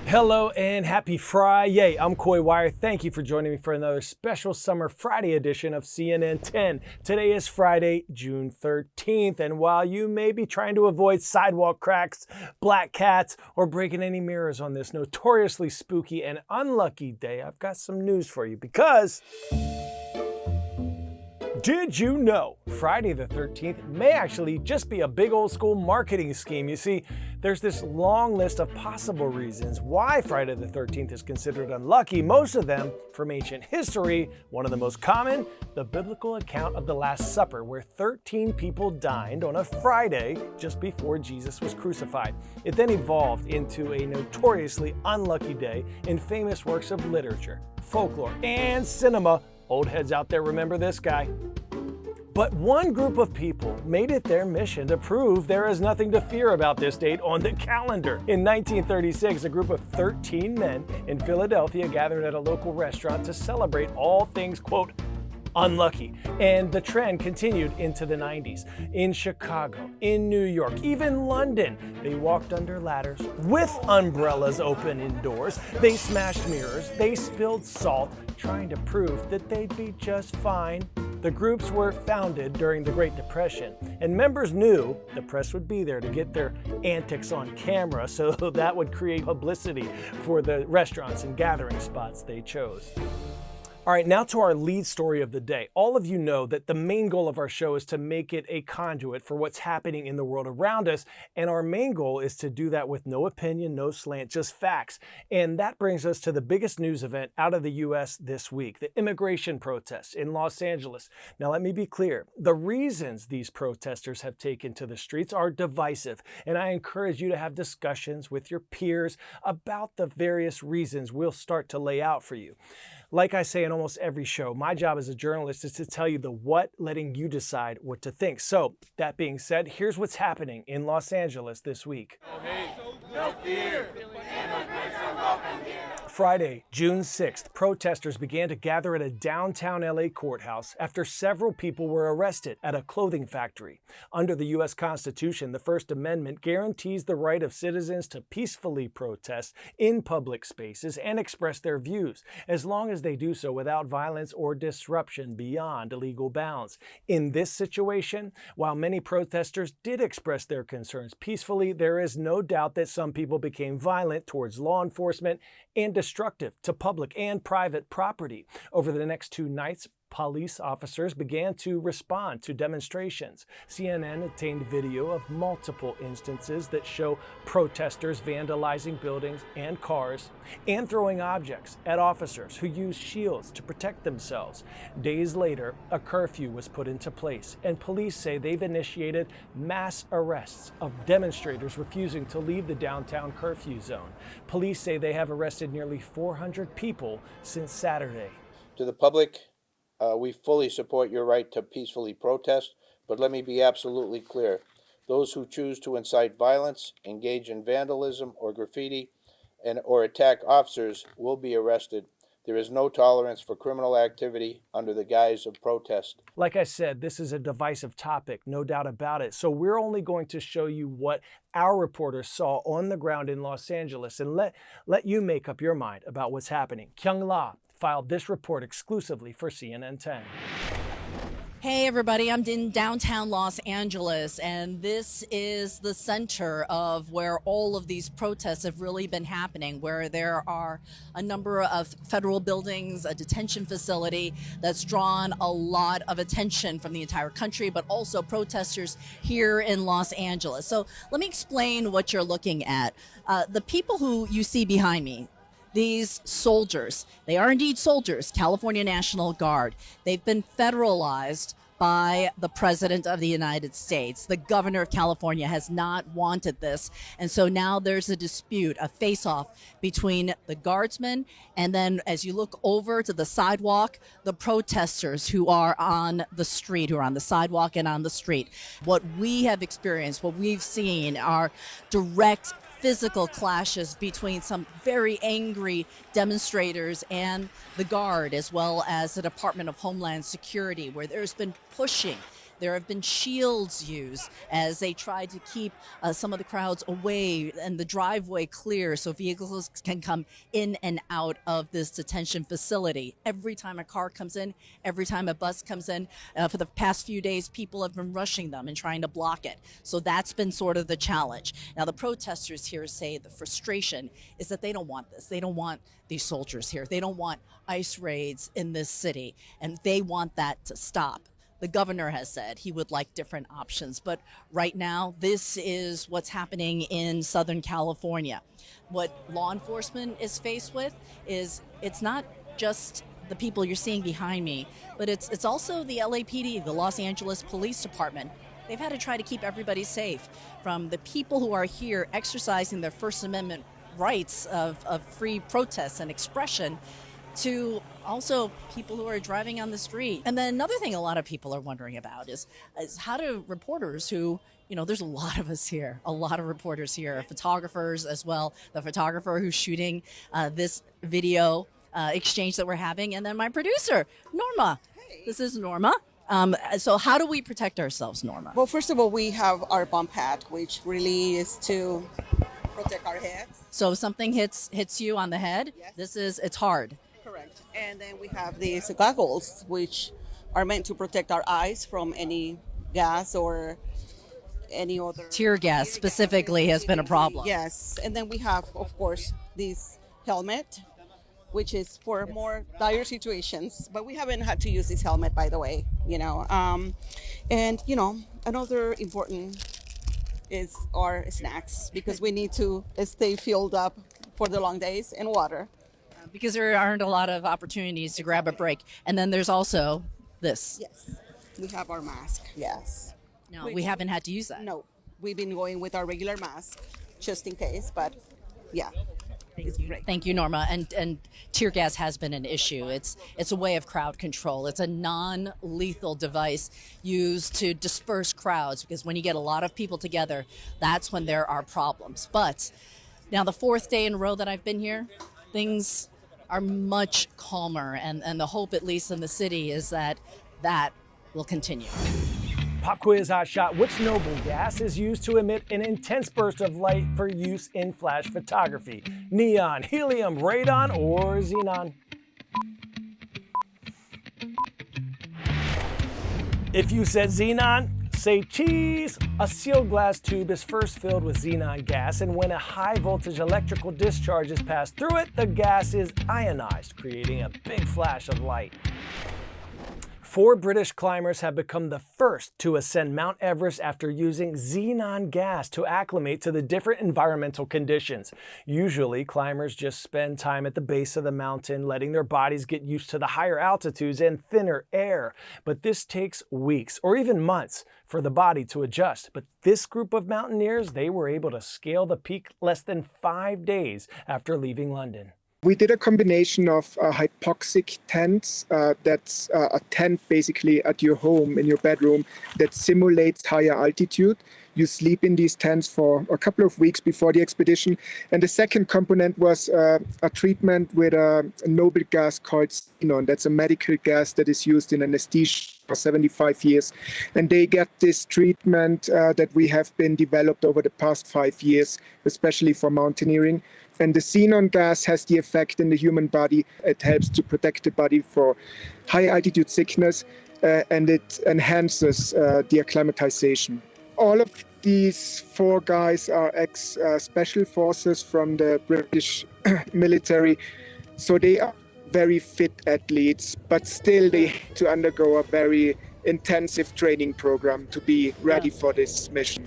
Hello and happy Friday. I'm Coy Wire. Thank you for joining me for another special Summer Friday edition of CNN 10. Today is Friday, June 13th, and while you may be trying to avoid sidewalk cracks, black cats, or breaking any mirrors on this notoriously spooky and unlucky day, I've got some news for you because... Did you know Friday the 13th may actually just be a big old school marketing scheme? You see, there's this long list of possible reasons why Friday the 13th is considered unlucky, most of them from ancient history. One of the most common, the biblical account of the Last Supper, where 13 people dined on a Friday just before Jesus was crucified. It then evolved into a notoriously unlucky day in famous works of literature, folklore, and cinema. Old heads out there remember this guy. But one group of people made it their mission to prove there is nothing to fear about this date on the calendar. In 1936, a group of 13 men in Philadelphia gathered at a local restaurant to celebrate all things, quote, unlucky. And the trend continued into the 90s. In Chicago, in New York, even London, they walked under ladders with umbrellas open indoors. They smashed mirrors. They spilled salt, trying to prove that they'd be just fine. The groups were founded during the Great Depression, and members knew the press would be there to get their antics on camera, so that would create publicity for the restaurants and gathering spots they chose. All right, now to our lead story of the day. All of you know that the main goal of our show is to make it a conduit for what's happening in the world around us, and our main goal is to do that with no opinion, no slant, just facts. And that brings us to the biggest news event out of the U.S. this week, the immigration protests in Los Angeles. Now, let me be clear. The reasons these protesters have taken to the streets are divisive, and I encourage you to have discussions with your peers about the various reasons we'll start to lay out for you. Like I say in almost every show, my job as a journalist is to tell you the what, letting you decide what to think. So, that being said, here's what's happening in Los Angeles this week. No hate, no fear. Immigrants are welcome here. Friday, June 6th, protesters began to gather at a downtown LA courthouse after several people were arrested at a clothing factory. Under the U.S. Constitution, the First Amendment guarantees the right of citizens to peacefully protest in public spaces and express their views, as long as they do so without violence or disruption beyond legal bounds. In this situation, while many protesters did express their concerns peacefully, there is no doubt that some people became violent towards law enforcement and destructive to public and private property. Over the next 2 nights, police officers began to respond to demonstrations. CNN obtained video of multiple instances that show protesters vandalizing buildings and cars and throwing objects at officers who used shields to protect themselves. Days later, a curfew was put into place, and police say they've initiated mass arrests of demonstrators refusing to leave the downtown curfew zone. Police say they have arrested nearly 400 people since Saturday. To the public, we fully support your right to peacefully protest, but let me be absolutely clear. Those who choose to incite violence, engage in vandalism or graffiti, or attack officers will be arrested. There is no tolerance for criminal activity under the guise of protest. Like I said, this is a divisive topic, no doubt about it. So we're only going to show you what our reporters saw on the ground in Los Angeles and let you make up your mind about what's happening. Kyung La filed this report exclusively for CNN 10. Hey everybody, I'm in downtown Los Angeles, and this is the center of where all of these protests have really been happening, where there are a number of federal buildings, a detention facility that's drawn a lot of attention from the entire country, but also protesters here in Los Angeles. So let me explain what you're looking at. The people who you see behind me, these soldiers, they are indeed soldiers, California National Guard. They've been federalized by the President of the United States. The governor of California has not wanted this. And so now there's a dispute, a face-off between the guardsmen and then as you look over to the sidewalk, the protesters who are on the street, who are on the sidewalk and on the street. What we have experienced, what we've seen are direct physical clashes between some very angry demonstrators and the Guard, as well as the Department of Homeland Security, where there's been pushing There have been shields used as they try to keep some of the crowds away and the driveway clear so vehicles can come in and out of this detention facility. Every time a car comes in, every time a bus comes in, for the past few days, people have been rushing them and trying to block it. So that's been sort of the challenge. Now, the protesters here say the frustration is that they don't want this. They don't want these soldiers here. They don't want ICE raids in this city, and they want that to stop. The governor has said he would like different options, but right now, this is what's happening in Southern California. What law enforcement is faced with is it's not just the people you're seeing behind me, but it's also the LAPD, the Los Angeles Police Department. They've had to try to keep everybody safe, from the people who are here exercising their First Amendment rights of free protest and expression, to also people who are driving on the street. And then another thing a lot of people are wondering about is how do reporters who, there's a lot of us here, a lot of reporters here, photographers as well, the photographer who's shooting this video exchange that we're having, and then my producer, Norma. Hey. This is Norma. So how do we protect ourselves, Norma? Well, first of all, we have our bump hat, which really is to protect our heads. So if something hits you on the head, yes. It's hard. Correct. And then we have these goggles, which are meant to protect our eyes from any gas or any other... Tear gas specifically has been a problem. Yes. And then we have, of course, this helmet, which is for more dire situations. But we haven't had to use this helmet, by the way, And, another important is our snacks, because we need to stay filled up for the long days, and water. Because there aren't a lot of opportunities to grab a break. And then there's also this. Yes. We have our mask. Yes. No, we haven't had to use that. No. We've been going with our regular mask just in case, but yeah. It's great. Thank you, Norma. And tear gas has been an issue. It's a way of crowd control. It's a non-lethal device used to disperse crowds, because when you get a lot of people together, that's when there are problems. But now the fourth day in a row that I've been here, things are much calmer, and the hope, at least in the city, is that will continue. Pop quiz hot shot. Which noble gas is used to emit an intense burst of light for use in flash photography? Neon, helium, radon, or xenon? If you said xenon, say cheese. A sealed glass tube is first filled with xenon gas, and when a high voltage electrical discharge is passed through it, the gas is ionized, creating a big flash of light. 4 British climbers have become the first to ascend Mount Everest after using xenon gas to acclimate to the different environmental conditions. Usually, climbers just spend time at the base of the mountain, letting their bodies get used to the higher altitudes and thinner air. But this takes weeks or even months for the body to adjust. But this group of mountaineers, they were able to scale the peak less than 5 days after leaving London. We did a combination of hypoxic tents. That's a tent basically at your home, in your bedroom, that simulates higher altitude. You sleep in these tents for a couple of weeks before the expedition. And the second component was a treatment with a noble gas called xenon. That's a medical gas that is used in anesthesia for 75 years. And they get this treatment that we have been developed over the past 5 years, especially for mountaineering. And the xenon gas has the effect in the human body. It helps to protect the body for high altitude sickness, and it enhances the acclimatization. All of these 4 guys are ex-special forces from the British military. So they are very fit athletes, but still they have to undergo a very intensive training program to be ready for this mission.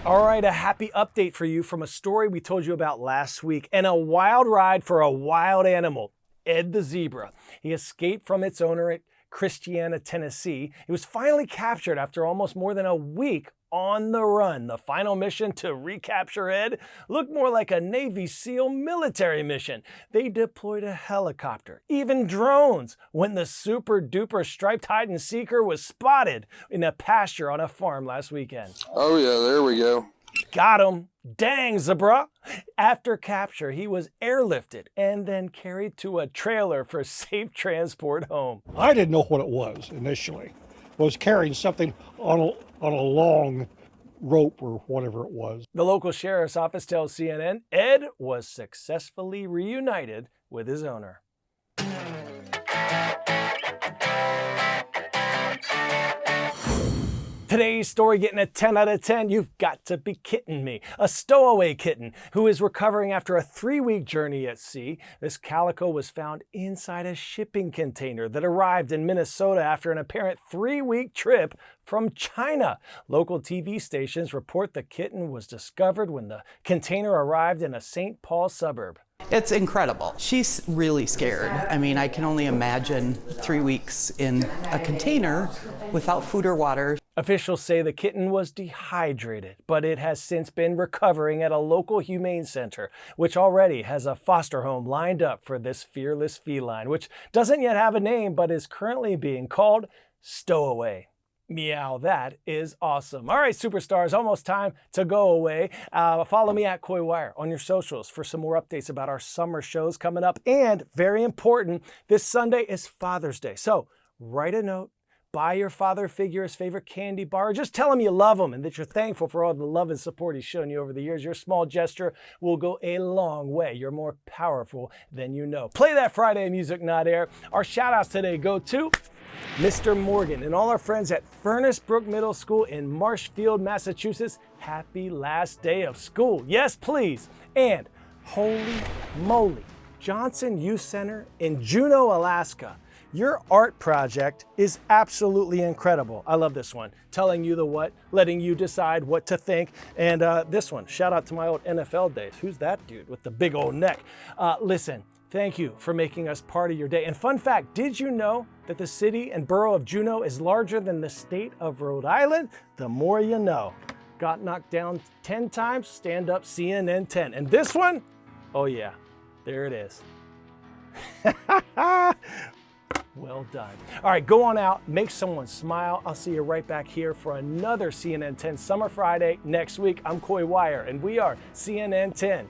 All right, a happy update for you from a story we told you about last week, and a wild ride for a wild animal, Ed the zebra. He escaped from its owner at Christiana, Tennessee. It was finally captured after almost more than a week on the run. The final mission to recapture Ed looked more like a Navy SEAL military mission. They deployed a helicopter, even drones, when the super duper striped hide and seeker was spotted in a pasture on a farm last weekend. Oh yeah, there we go. Got him. Dang, Zebra. After capture, he was airlifted and then carried to a trailer for safe transport home. I didn't know what it was initially. Was carrying something on a long rope or whatever it was. The local sheriff's office tells CNN Ed was successfully reunited with his owner. Today's story getting a 10 out of 10. You've got to be kidding me. A stowaway kitten who is recovering after a 3-week journey at sea. This calico was found inside a shipping container that arrived in Minnesota after an apparent 3-week trip from China. Local TV stations report the kitten was discovered when the container arrived in a St. Paul suburb. It's incredible. She's really scared. I mean, I can only imagine 3 weeks in a container without food or water. Officials say the kitten was dehydrated, but it has since been recovering at a local humane center, which already has a foster home lined up for this fearless feline, which doesn't yet have a name, but is currently being called Stowaway. Meow, that is awesome. All right, superstars, almost time to go away. Follow me at Coy Wire on your socials for some more updates about our summer shows coming up. And very important, this Sunday is Father's Day. So write a note, buy your father figure his favorite candy bar, or just tell him you love him and that you're thankful for all the love and support he's shown you over the years. Your small gesture will go a long way. You're more powerful than you know. Play that Friday music, not air. Our shout outs today go to Mr. Morgan and all our friends at Furnace Brook Middle School in Marshfield, Massachusetts. Happy last day of school. Yes, please. And holy moly, Johnson Youth Center in Juneau, Alaska. Your art project is absolutely incredible. I love this one. Telling you the what, letting you decide what to think. And this one, shout out to my old NFL days. Who's that dude with the big old neck? Listen, thank you for making us part of your day. And fun fact, did you know that the city and borough of Juneau is larger than the state of Rhode Island? The more you know. Got knocked down 10 times, stand up CNN 10. And this one, oh yeah, there it is. Well done. All right, go on out, make someone smile. I'll see you right back here for another CNN 10 Summer Friday next week. I'm Coy Wire, and we are CNN 10.